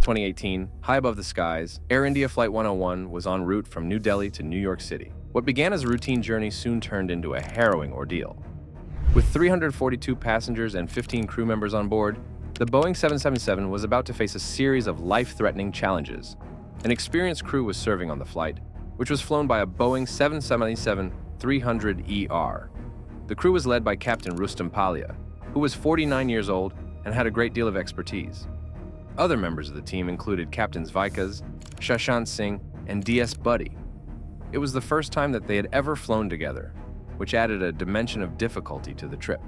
2018, high above the skies, Air India Flight 101 was en route from New Delhi to New York City. What began as a routine journey soon turned into a harrowing ordeal. With 342 passengers and 15 crew members on board, the Boeing 777 was about to face a series of life-threatening challenges. An experienced crew was serving on the flight, which was flown by a Boeing 777-300ER. The crew was led by Captain Rustam Palia, who was 49 years old and had a great deal of expertise. Other members of the team included Captains Vikas, Shashant Singh, and DS Buddy. It was the first time that they had ever flown together, which added a dimension of difficulty to the trip.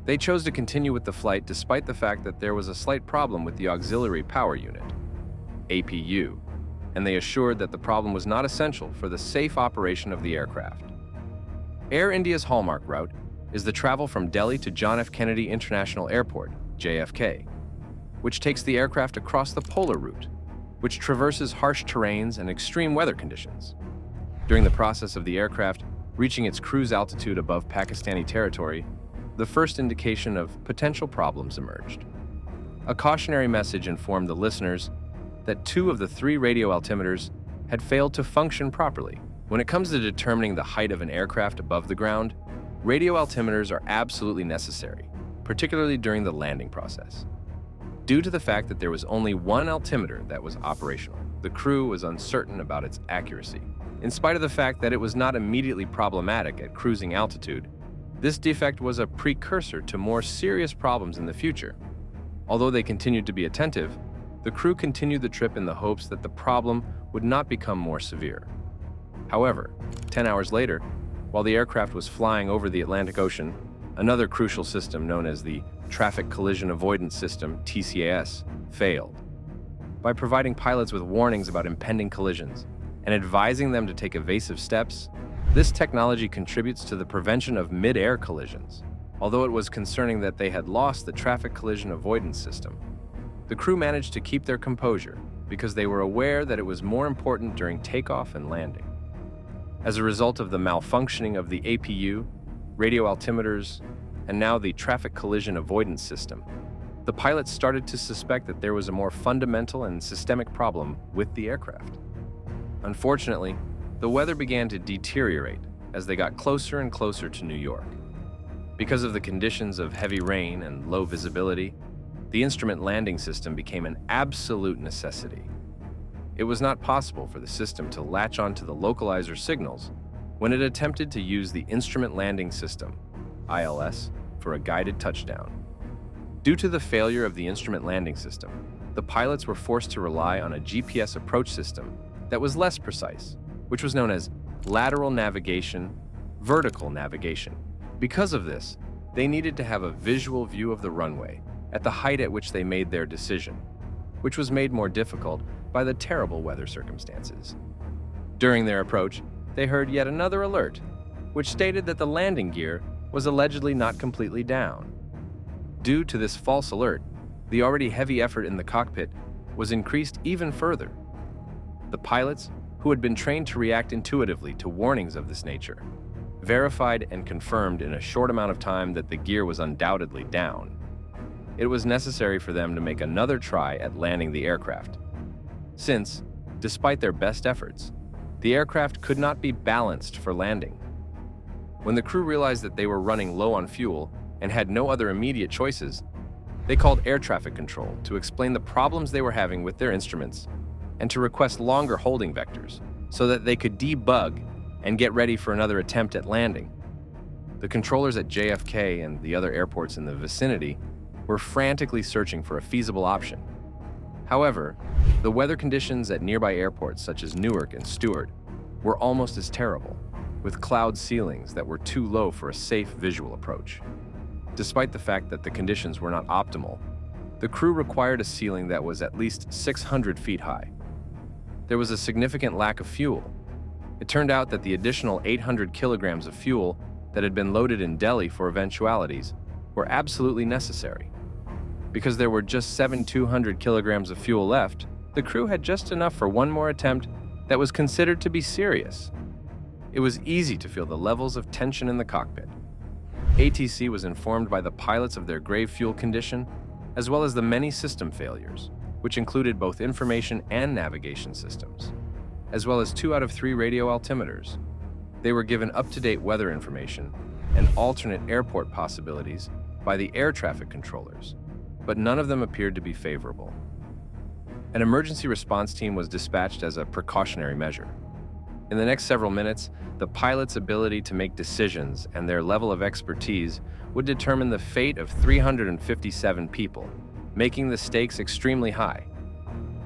They chose to continue with the flight despite the fact that there was a slight problem with the Auxiliary Power Unit, APU, and they assured that the problem was not essential for the safe operation of the aircraft. Air India's hallmark route is the travel from Delhi to John F. Kennedy International Airport, JFK, which takes the aircraft across the polar route, which traverses harsh terrains and extreme weather conditions. During the process of the aircraft reaching its cruise altitude above Pakistani territory, the first indication of potential problems emerged. A cautionary message informed the listeners that 2 of the 3 radio altimeters had failed to function properly. When it comes to determining the height of an aircraft above the ground, radio altimeters are absolutely necessary, particularly during the landing process. Due to the fact that there was only one altimeter that was operational, the crew was uncertain about its accuracy. In spite of the fact that it was not immediately problematic at cruising altitude, this defect was a precursor to more serious problems in the future. Although they continued to be attentive, the crew continued the trip in the hopes that the problem would not become more severe. However, 10 hours later, while the aircraft was flying over the Atlantic Ocean, another crucial system known as the Traffic Collision Avoidance System, TCAS, failed. By providing pilots with warnings about impending collisions and advising them to take evasive steps, this technology contributes to the prevention of mid-air collisions. Although it was concerning that they had lost the Traffic Collision Avoidance System, the crew managed to keep their composure because they were aware that it was more important during takeoff and landing. As a result of the malfunctioning of the APU, radio altimeters, and now the Traffic Collision Avoidance System, the pilots started to suspect that there was a more fundamental and systemic problem with the aircraft. Unfortunately, the weather began to deteriorate as they got closer and closer to New York. Because of the conditions of heavy rain and low visibility, the instrument landing system became an absolute necessity. It was not possible for the system to latch onto the localizer signals when it attempted to use the instrument landing system, ILS, for a guided touchdown. Due to the failure of the instrument landing system, the pilots were forced to rely on a GPS approach system that was less precise, which was known as lateral navigation, vertical navigation. Because of this, they needed to have a visual view of the runway at the height at which they made their decision, which was made more difficult by the terrible weather circumstances. During their approach, they heard yet another alert, which stated that the landing gear was allegedly not completely down. Due to this false alert, the already heavy effort in the cockpit was increased even further. The pilots, who had been trained to react intuitively to warnings of this nature, verified and confirmed in a short amount of time that the gear was undoubtedly down. It was necessary for them to make another try at landing the aircraft, since, despite their best efforts, the aircraft could not be balanced for landing. When the crew realized that they were running low on fuel and had no other immediate choices, they called air traffic control to explain the problems they were having with their instruments and to request longer holding vectors so that they could debug and get ready for another attempt at landing. The controllers at JFK and the other airports in the vicinity were frantically searching for a feasible option. However, the weather conditions at nearby airports such as Newark and Stewart were almost as terrible, with cloud ceilings that were too low for a safe visual approach. Despite the fact that the conditions were not optimal, the crew required a ceiling that was at least 600 feet high. There was a significant lack of fuel. It turned out that the additional 800 kilograms of fuel that had been loaded in Delhi for eventualities were absolutely necessary. Because there were just 7,200 kilograms of fuel left, the crew had just enough for one more attempt that was considered to be serious. It was easy to feel the levels of tension in the cockpit. ATC was informed by the pilots of their grave fuel condition, as well as the many system failures. which included both information and navigation systems, as well as 2 out of 3 radio altimeters. They were given up-to-date weather information and alternate airport possibilities by the air traffic controllers, but none of them appeared to be favorable. An emergency response team was dispatched as a precautionary measure. In the next several minutes, the pilot's ability to make decisions and their level of expertise would determine the fate of 357 people, making the stakes extremely high.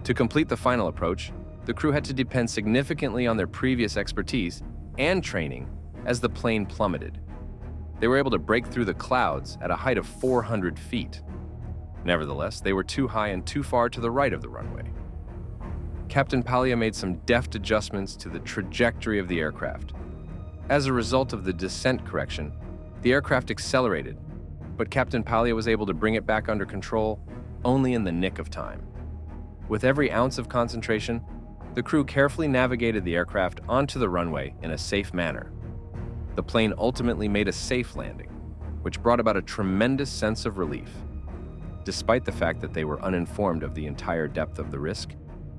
To complete the final approach, the crew had to depend significantly on their previous expertise and training as the plane plummeted. They were able to break through the clouds at a height of 400 feet. Nevertheless, they were too high and too far to the right of the runway. Captain Paglia made some deft adjustments to the trajectory of the aircraft. As a result of the descent correction, the aircraft accelerated, but Captain Paglia was able to bring it back under control only in the nick of time. With every ounce of concentration, the crew carefully navigated the aircraft onto the runway in a safe manner. The plane ultimately made a safe landing, which brought about a tremendous sense of relief. Despite the fact that they were uninformed of the entire depth of the risk,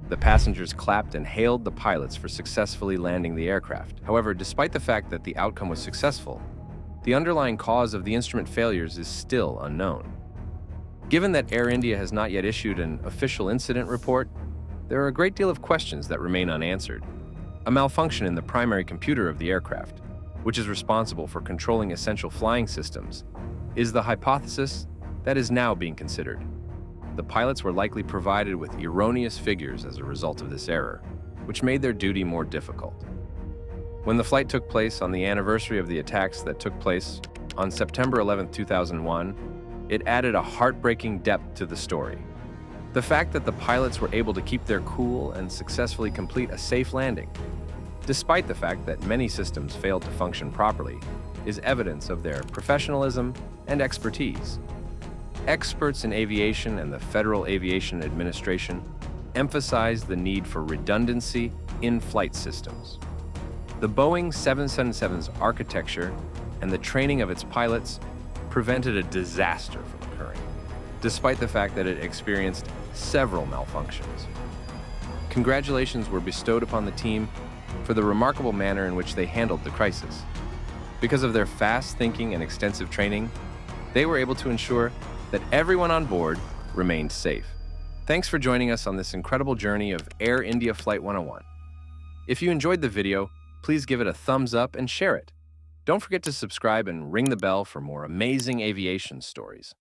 the passengers clapped and hailed the pilots for successfully landing the aircraft. However, despite the fact that the outcome was successful, the underlying cause of the instrument failures is still unknown. Given that Air India has not yet issued an official incident report, there are a great deal of questions that remain unanswered. A malfunction in the primary computer of the aircraft, which is responsible for controlling essential flying systems, is the hypothesis that is now being considered. The pilots were likely provided with erroneous figures as a result of this error, which made their duty more difficult. When the flight took place on the anniversary of the attacks that took place on September 11, 2001, it added a heartbreaking depth to the story. The fact that the pilots were able to keep their cool and successfully complete a safe landing, despite the fact that many systems failed to function properly, is evidence of their professionalism and expertise. Experts in aviation and the Federal Aviation Administration emphasize the need for redundancy in flight systems. The Boeing 777's architecture and the training of its pilots prevented a disaster from occurring, despite the fact that it experienced several malfunctions. Congratulations were bestowed upon the team for the remarkable manner in which they handled the crisis. Because of their fast thinking and extensive training, they were able to ensure that everyone on board remained safe. Thanks for joining us on this incredible journey of Air India Flight 101. If you enjoyed the video, please give it a thumbs up and share it. Don't forget to subscribe and ring the bell for more amazing aviation stories.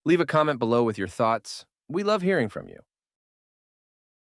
Leave a comment below with your thoughts. We love hearing from you.